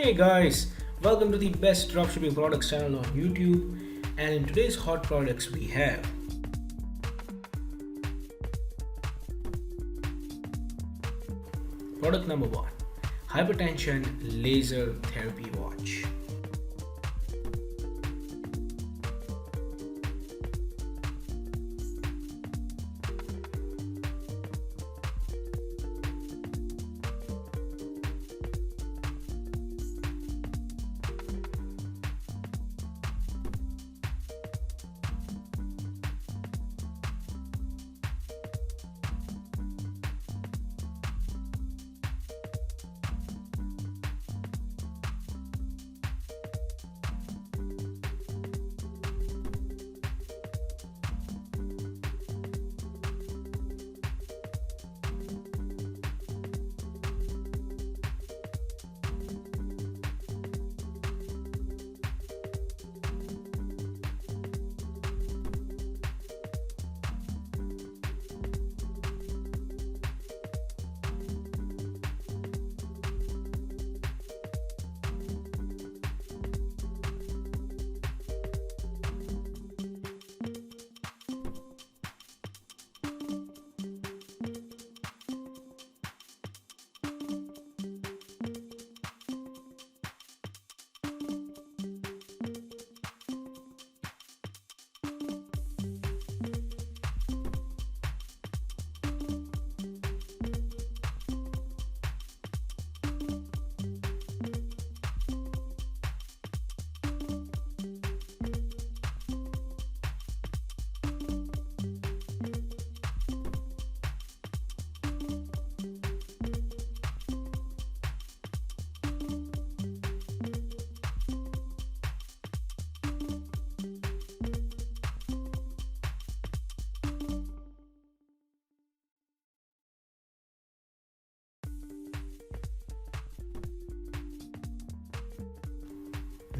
Hey guys, welcome to the best dropshipping products channel on YouTube. And in today's hot products, we have product number one, hypertension laser therapy watch.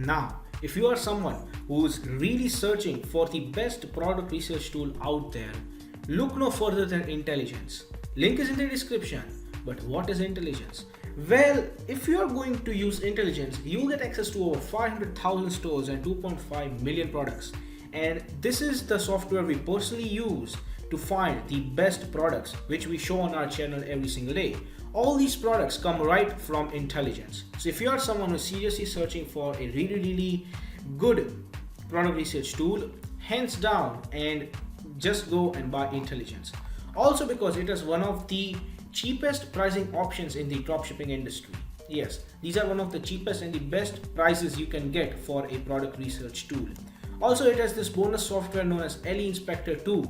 Now, if you are someone who's really searching for the best product research tool out there, look no further than Intelligence. Link is in the description. But what is Intelligence? Well, if you are going to use Intelligence, you'll get access to over 500,000 stores and 2.5 million products. And this is the software we personally use to find the best products which we show on our channel every single day. All these products come right from Intelligence. So if you are someone who's seriously searching for a really good product research tool, hands down, and just go and buy Intelligence. Also because it is one of the cheapest pricing options in the dropshipping industry. Yes, these are one of the cheapest and the best prices you can get for a product research tool. Also, it has this bonus software known as LE Inspector 2,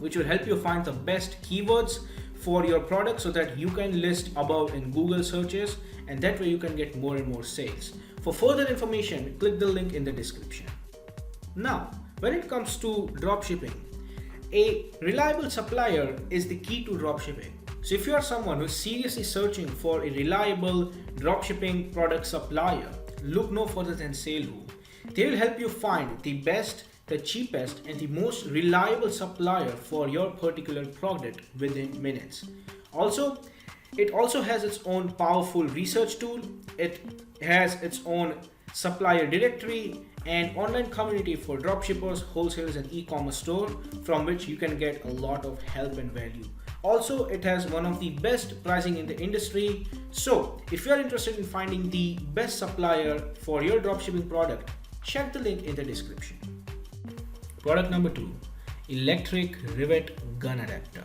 which will help you find the best keywords for your product so that you can list above in Google searches, and that way you can get more and more sales. For further information, click the link in the description. Now, when it comes to dropshipping, a reliable supplier is the key to dropshipping. So if you are someone who is seriously searching for a reliable dropshipping product supplier, look no further than Salehu. They will help you find the best, the cheapest, and the most reliable supplier for your particular product within minutes. It also has its own powerful research tool. It has its own supplier directory and online community for dropshippers, wholesalers, and e-commerce store from which you can get a lot of help and value. Also, it has one of the best pricing in the industry. So if you are interested in finding the best supplier for your dropshipping product, check the link in the description. Product number two, electric rivet gun adapter.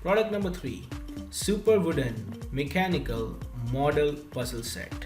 Product number 3, Super Wooden Mechanical Model Puzzle Set.